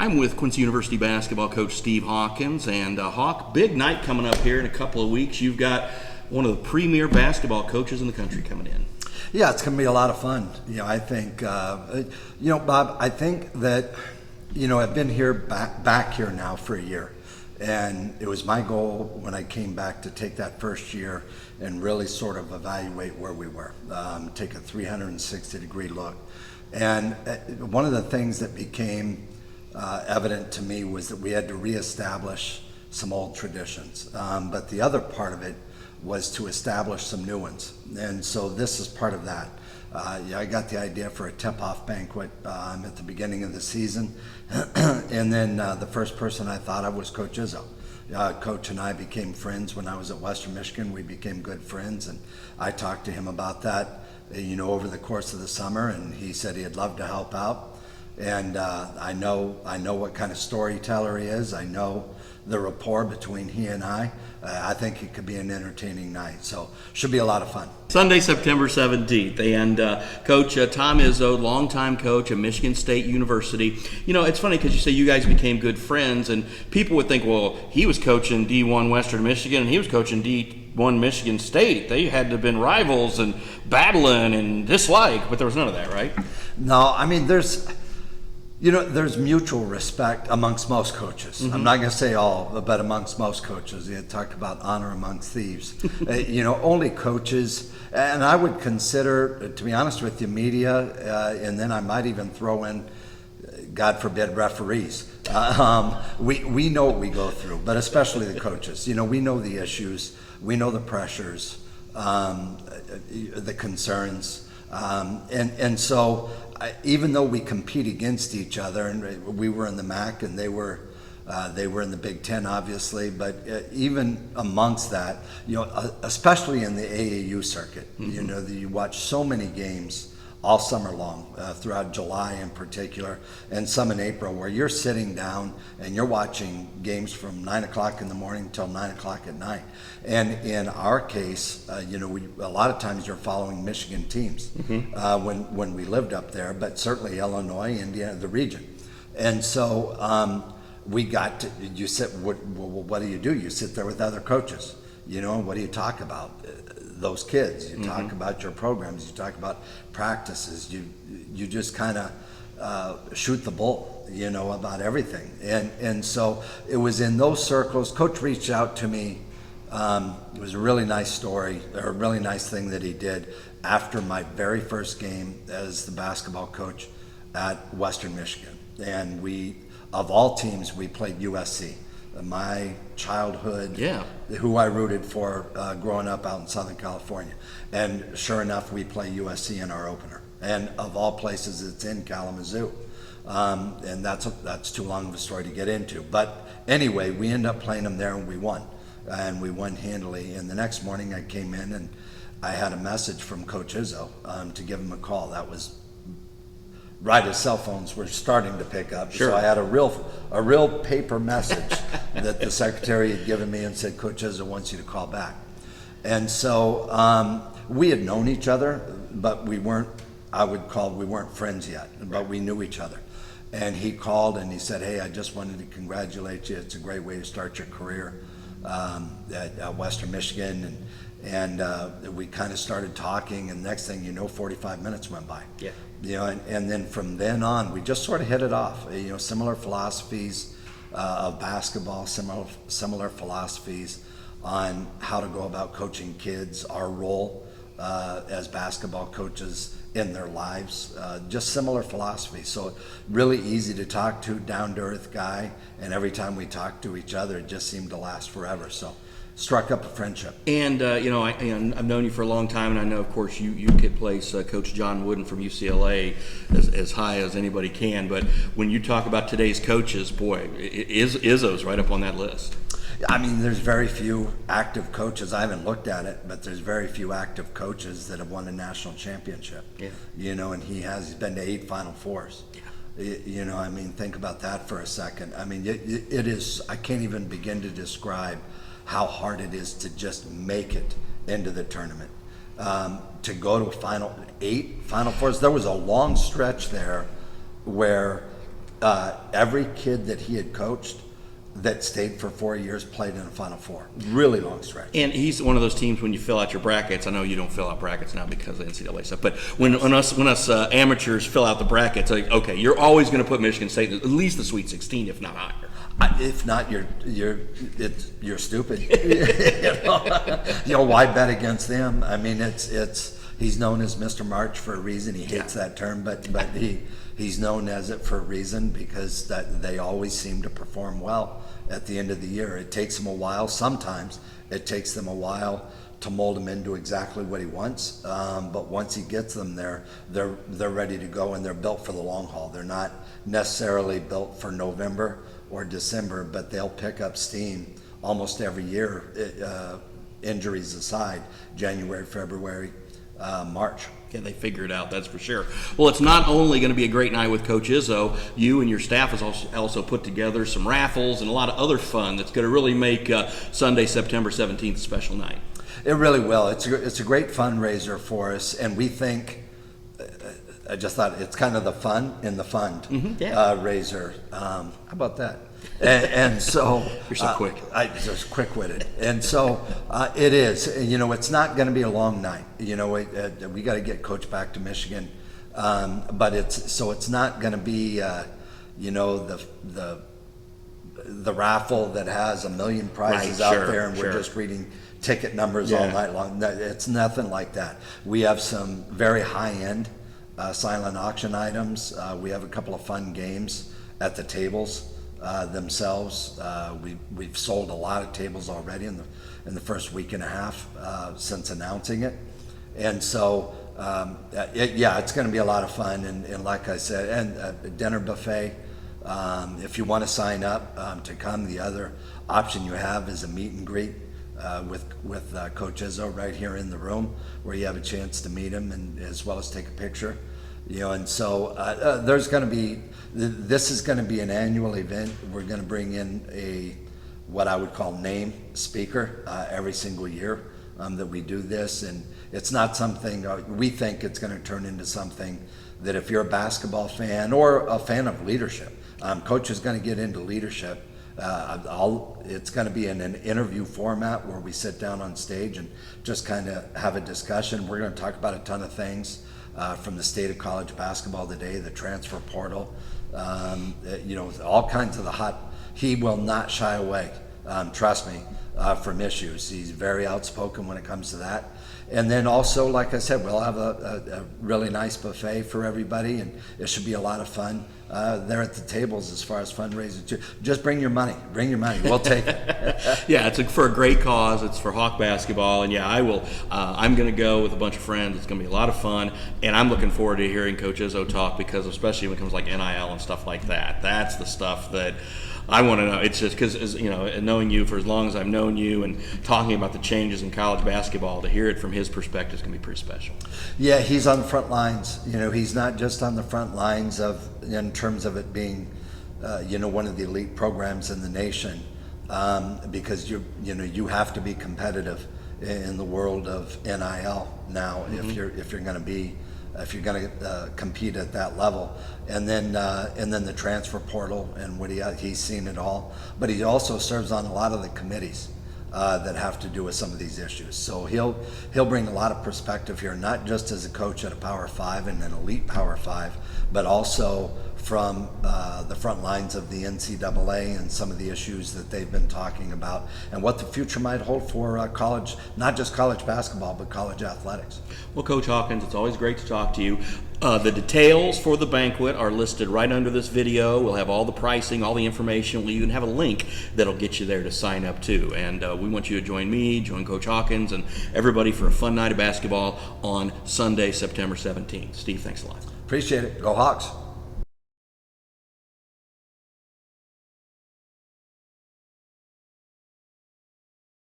I'm with Quincy University basketball coach Steve Hawkins. And Hawk, big night coming up here in a couple of weeks. You've got one of the premier basketball coaches in the country coming in. Yeah, it's going to be a lot of fun. I think, Bob, I think that, I've been here back here now for a year. And it was my goal when I came back to take that first year and really sort of evaluate where we were, take a 360-degree look. And one of the things that became evident to me was that we had to reestablish some old traditions. But the other part of it was to establish some new ones. And so this is part of that. I got the idea for a tip-off banquet at the beginning of the season. And then the first person I thought of was Coach Izzo. Coach and I became friends when I was at Western Michigan. We became good friends, and I talked to him about that, over the course of the summer, and he said he'd love to help out. And I know what kind of storyteller he is. I know the rapport between he and I think it could be an entertaining night. So should be a lot of fun. Sunday, September 17th. And Coach Tom Izzo, longtime coach at Michigan State University. It's funny because you say you guys became good friends, and people would think, well, he was coaching D1 Western Michigan and he was coaching D1 Michigan State. They had to have been rivals and battling and dislike, but there was none of that, right? No, I mean, there's mutual respect amongst most coaches. Mm-hmm. I'm not going to say all, but amongst most coaches. You talked about honor amongst thieves. Only coaches, and I would consider, to be honest with you, media, and then I might even throw in, God forbid, referees. We know what we go through, but especially the coaches. We know the issues, we know the pressures, the concerns, and so. Even though we compete against each other, and we were in the MAC and they were in the Big Ten, obviously, but even amongst that, especially in the AAU circuit, mm-hmm. You watch so many games all summer long, throughout July in particular, and some in April, where you're sitting down and you're watching games from 9 o'clock in the morning till 9 o'clock at night. And in our case, a lot of times you're following Michigan teams, mm-hmm. When we lived up there, but certainly Illinois, Indiana, the region. And so we got to, you sit, what do? You sit there with other coaches, what do you talk about? Those kids, you mm-hmm. talk about your programs, you talk about practices, you just kind of shoot the bull, about everything. And so it was in those circles. Coach reached out to me. It was a really nice story, or a really nice thing that he did after my very first game as the basketball coach at Western Michigan. And of all teams, we played USC. My childhood, who I rooted for growing up out in Southern California. And sure enough, we play USC in our opener. And of all places, it's in Kalamazoo. And that's too long of a story to get into. But anyway, we ended up playing them there and we won. And we won handily. And the next morning I came in and I had a message from Coach Izzo to give him a call. That was right as cell phones were starting to pick up. Sure. So I had a real paper message that the secretary had given me and said, Coach Izzo wants you to call back. And so we had known each other, but we weren't friends yet, but we knew each other. And he called and he said, hey, I just wanted to congratulate you. It's a great way to start your career at Western Michigan. And we kind of started talking, and next thing you know, 45 minutes went by. Yeah. And then from then on, we just sort of hit it off. Similar philosophies of basketball, similar philosophies on how to go about coaching kids, our role as basketball coaches in their lives, just similar philosophy. So really easy to talk to, down-to-earth guy, and every time we talked to each other, it just seemed to last forever. So struck up a friendship. And, I've known you for a long time, and I know, of course, you could place Coach John Wooden from UCLA as high as anybody can. But when you talk about today's coaches, boy, Izzo's right up on that list. I mean, there's very few active coaches. I haven't looked at it, but there's very few active coaches that have won a national championship. Yeah. And he's been to 8 Final Fours. Yeah. Think about that for a second. It is, I can't even begin to describe how hard it is to just make it into the tournament. To go to 8 Final Fours. There was a long stretch there where every kid that he had coached that stayed for 4 years played in a Final Four. Really long stretch. And he's one of those teams when you fill out your brackets. I know you don't fill out brackets now because of NCAA stuff, but when us amateurs fill out the brackets, like, okay, you're always going to put Michigan State in at least the Sweet 16, if not higher. If not, you're stupid. Why bet against them? I mean, he's known as Mr. March for a reason. He hates that term, but he's known as it for a reason because they always seem to perform well at the end of the year. It takes him a while. Sometimes it takes them a while to mold him into exactly what he wants. But once he gets them there, they're ready to go, and they're built for the long haul. They're not necessarily built for November or December, but they'll pick up steam almost every year, injuries aside, January, February, March. Yeah, they figure it out, that's for sure. Well, it's not only going to be a great night with Coach Izzo, you and your staff has also put together some raffles and a lot of other fun that's going to really make Sunday, September 17th a special night. It really will. It's a great fundraiser for us, and we think, I just thought it's kind of the fun in the fund raiser. How about that? And so you're so quick. I just quick-witted, and so it is. It's not going to be a long night. We got to get Coach back to Michigan, but it's not going to be the raffle that has a million prizes out there, and we're just reading ticket numbers all night long. It's nothing like that. We have some very high-end silent auction items. We have a couple of fun games at the tables themselves. We've sold a lot of tables already in the first week and a half since announcing it, and so it's going to be a lot of fun. And like I said, and a dinner buffet. If you want to sign up to come, the other option you have is a meet and greet with Coach Izzo right here in the room, where you have a chance to meet him and as well as take a picture. And so there's going to be. This is going to be an annual event. We're going to bring in what I would call name speaker every single year that we do this, and it's not something we think it's going to turn into something that if you're a basketball fan or a fan of leadership, Coach is going to get into leadership. It's going to be in an interview format where we sit down on stage and just kind of have a discussion. We're going to talk about a ton of things from the state of college basketball today, the transfer portal, all kinds of the hot. He will not shy away, trust me, from issues. He's very outspoken when it comes to that. And then also, like I said, we'll have a really nice buffet for everybody, and it should be a lot of fun there at the tables as far as fundraising too. Just bring your money. We'll take it. Yeah, it's for a great cause. It's for Hawk basketball, and I will. I'm going to go with a bunch of friends. It's going to be a lot of fun, and I'm looking forward to hearing Coach Izzo talk, because especially when it comes like NIL and stuff like that, that's the stuff that I want to know. It's just because, knowing you for as long as I've known you and talking about the changes in college basketball, to hear it from his perspective is going to be pretty special. Yeah, he's on the front lines. He's not just on the front lines in terms of it being, one of the elite programs in the nation, because you have to be competitive in the world of NIL now if you're going to compete at that level, and then the transfer portal and he's seen it all, but he also serves on a lot of the committees that have to do with some of these issues. So he'll bring a lot of perspective here, not just as a coach at a Power 5 and an elite Power 5, but also from the front lines of the NCAA and some of the issues that they've been talking about, and what the future might hold for college, not just college basketball, but college athletics. Well, Coach Hawkins, it's always great to talk to you. The details for the banquet are listed right under this video. We'll have all the pricing, all the information. We'll even have a link that'll get you there to sign up too. And we want you to join Coach Hawkins and everybody for a fun night of basketball on Sunday, September 17th. Steve, thanks a lot. Appreciate it. Go Hawks.